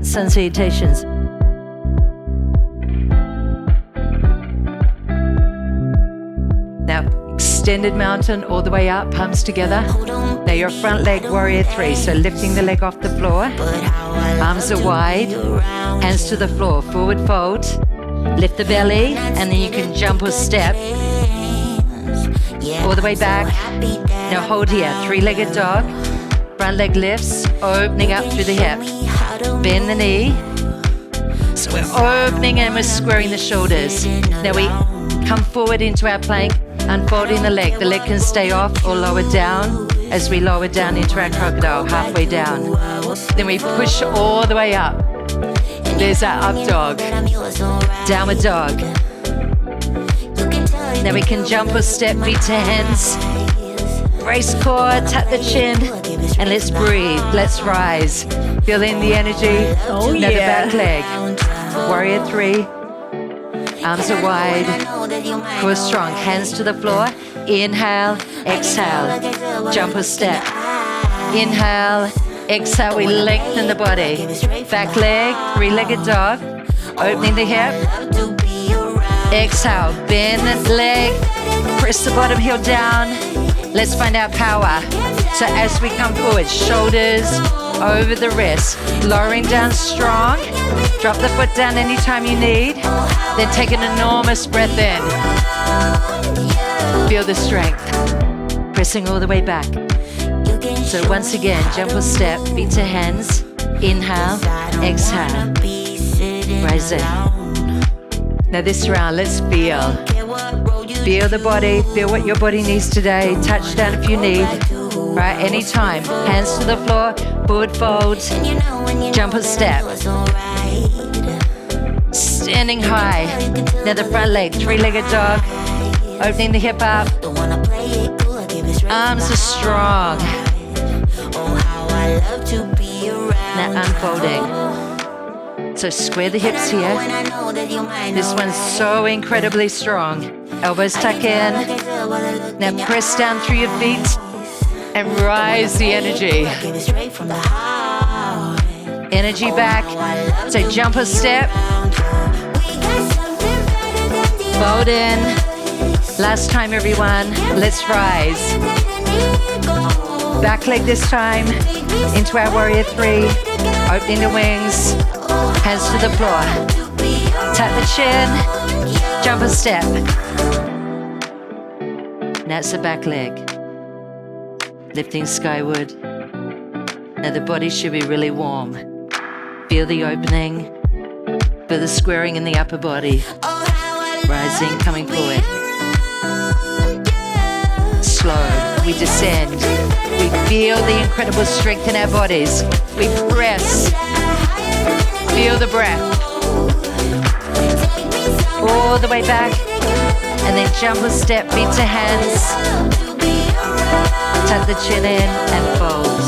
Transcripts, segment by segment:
salutations. Now, extended mountain all the way up, palms together. Now your front leg, warrior three. So lifting the leg off the floor. Arms are wide, hands to the floor, forward fold. Lift the belly, and then you can jump or step. All the way back. Now hold here, three-legged dog. Front leg lifts, opening up through the hip. Bend the knee. So we're opening and we're squaring the shoulders. Now we come forward into our plank, unfolding the leg. The leg can stay off or lower down as we lower down into our crocodile, halfway down. Then we push all the way up. There's our up dog. Downward dog. Now we can jump or step, feet to hands. Brace core, tap the chin, and let's breathe, let's rise. Feeling the energy. Oh, now yeah. the back leg. Warrior three. Arms are wide. Core strong. Hands to the floor. Inhale, exhale. Jump or step. Inhale, exhale. We lengthen the body. Back leg, three-legged dog. Opening the hip. Exhale, bend the leg. Press the bottom heel down. Let's find our power. So as we come forward, shoulders over the wrist, lowering down strong. Drop the foot down anytime you need. Then take an enormous breath in. Feel the strength. Pressing all the way back. So once again, jump or step, feet to hands. Inhale, exhale. Rise in. Now this round, let's feel. Feel the body, feel what your body needs today. Touch down if you need. Right, anytime. Hands to the floor, forward fold, jump or step. Standing high. Now the front leg, three-legged dog. Opening the hip up. Arms are strong. Now unfolding. So square the hips here. This one's so incredibly strong. Elbows tuck in. Now press down through your feet and rise the energy. Energy back. So jump or step. Fold in. Last time, everyone. Let's rise. Back leg this time. Into our warrior three. Opening the wings. Hands to the floor. Tap the chin. Jump a step. That's the back leg. Lifting skyward. Now the body should be really warm. Feel the opening. Feel the squaring in the upper body. Rising, coming forward. Slow. We descend. We feel the incredible strength in our bodies. We press. Feel the breath. All the way back. And then jump a step, feet to hands. Tuck the chin in and fold.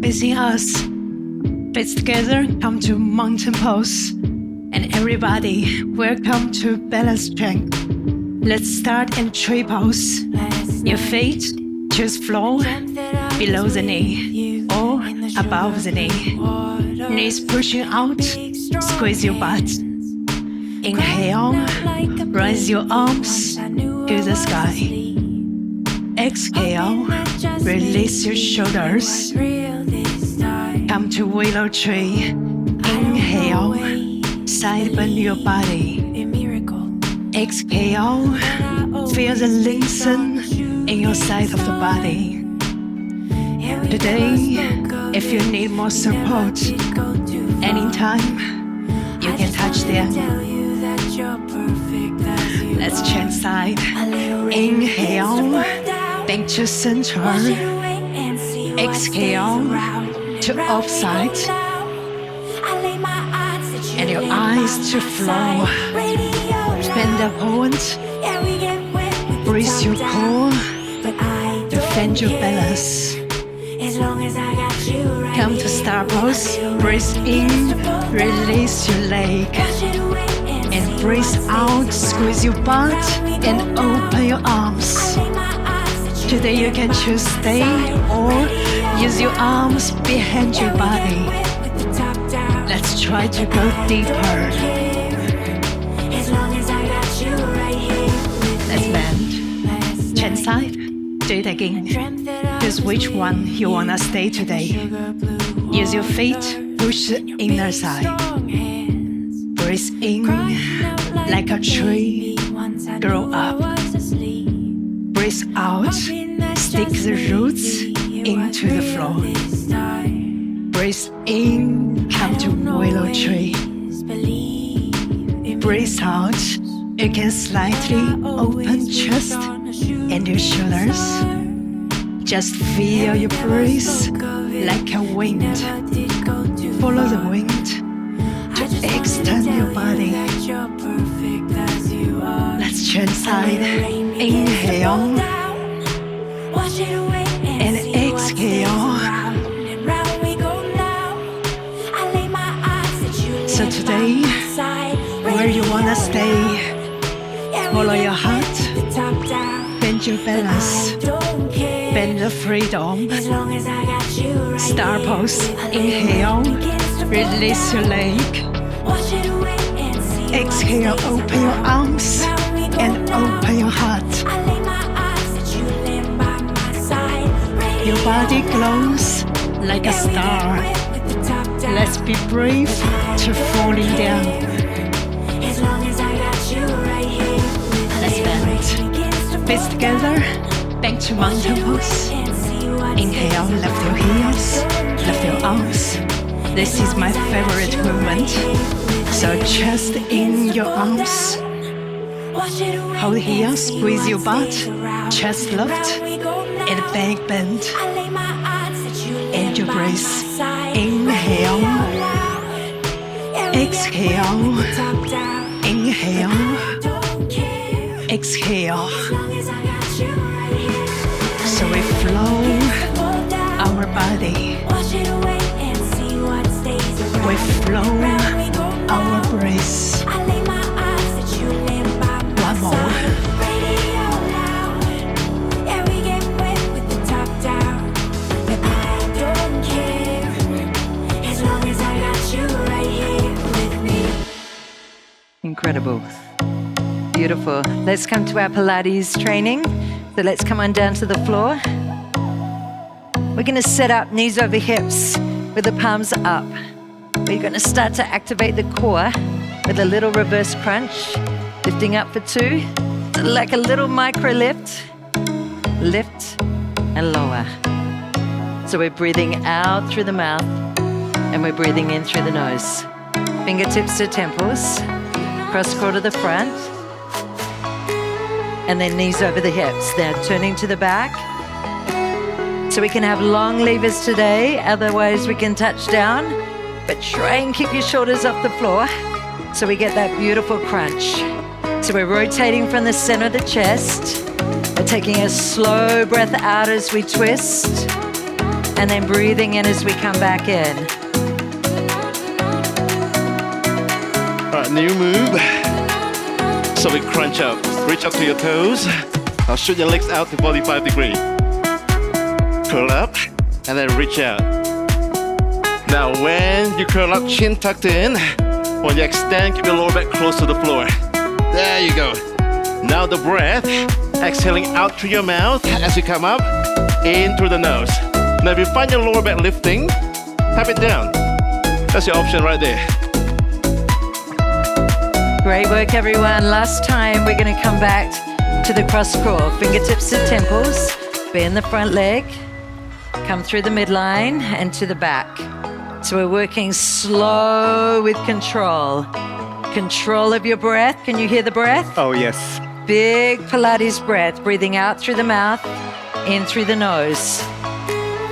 Facing us. Feet together, come to mountain pose. And everybody, welcome to balance strength. Let's start in tree pose. Your feet just floor below the knee or above the knee. Knees pushing out, squeeze your butt. Inhale, raise your arms to the sky. Exhale, release your shoulders. Come to willow tree. Inhale, side bend your body. Exhale, feel the lengthen in your side of the body. Today, if you need more support, anytime, you can touch them. Let's change side. Inhale, back to center. Exhale, to offside. And your eyes to flow. Bend the point. Breathe your core. Defend your balance. Come to star pose. Breathe in, release your leg. And breathe out, squeeze your butt and open your arms. Today you can choose stay or use your arms behind your body. Let's try to go deeper. Let's bend. Chin side. Do it again. Choose which one you wanna stay today. Use your feet. Push the inner side. Breathe in like a tree. Grow up. Breathe out. Stick the roots into the floor. Breathe in, come to willow tree. Breathe out, you can slightly open chest and your shoulders. Just feel your breath like a wind. Follow the wind to extend your body. Let's change side. Inhale and exhale. So today, where you wanna stay, follow your heart, bend your balance, bend the freedom. Star pose, inhale, release your leg. Exhale, open your arms and open your heart. Your body glows like a star. Let's be brave to falling down. Let's bend. Feet together, back to mountain pose. Inhale, lift your heels, lift your arms. This is my favorite movement. So chest in your arms. Hold here, squeeze your butt, chest lift, and back bend. And your breath. Inhale, exhale, inhale, exhale. So we flow our body. We flow our breath. One more. Incredible. Beautiful. Let's come to our Pilates training. So let's come on down to the floor. We're going to set up knees over hips with the palms up. We're going to start to activate the core with a little reverse crunch. Lifting up for 2. Like a little micro lift. Lift and lower. So we're breathing out through the mouth and we're breathing in through the nose. Fingertips to temples. Cross crawl to the front, and then knees over the hips. Now turning to the back. So we can have long levers today, otherwise we can touch down, but try and keep your shoulders off the floor so we get that beautiful crunch. So we're rotating from the center of the chest. We're taking a slow breath out as we twist, and then breathing in as we come back in. Alright, new move. So we crunch up. Reach up to your toes. Now shoot your legs out to 45 degrees. Curl up and then reach out. Now when you curl up, chin tucked in, when you extend, keep your lower back close to the floor. There you go. Now the breath, exhaling out through your mouth as you come up, in through the nose. Now if you find your lower back lifting, tap it down. That's your option right there. Great work, everyone. Last time, we're going to come back to the cross crawl. Fingertips to temples, bend the front leg, come through the midline and to the back. So we're working slow with control. Control of your breath. Can you hear the breath? Oh, yes. Big Pilates breath, breathing out through the mouth, in through the nose.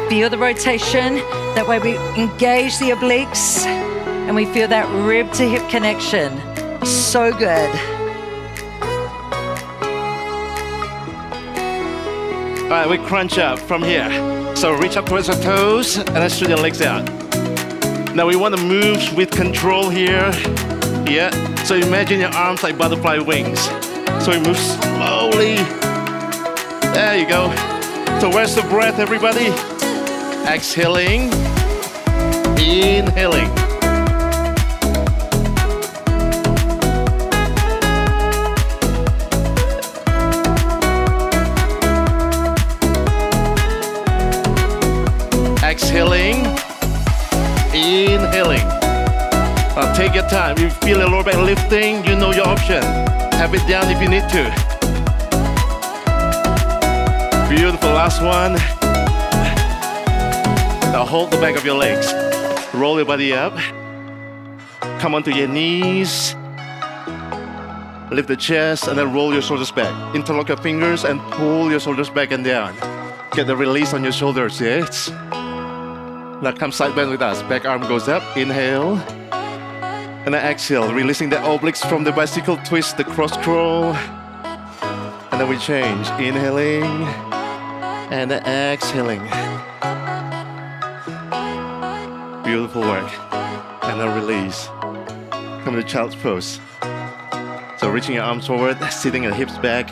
Feel the rotation. That way we engage the obliques and we feel that rib to hip connection. So good. All right, we crunch up from here. So reach up towards the toes and then shoot your legs out. Now we want to move with control here. Yeah. So imagine your arms like butterfly wings. So we move slowly. There you go. So where's the breath, everybody? Exhaling. Inhaling. Take your time. If you feel the lower back lifting, you know your option. Tap it down if you need to. Beautiful, last one. Now hold the back of your legs. Roll your body up. Come onto your knees. Lift the chest and then roll your shoulders back. Interlock your fingers and pull your shoulders back and down. Get the release on your shoulders, yes? Now come side bend with us. Back arm goes up. Inhale. And then exhale, releasing the obliques from the bicycle twist, the cross crawl. And then we change. Inhaling. And then exhaling. Beautiful work. And then release. Come to child's pose. So reaching your arms forward, sitting your hips back.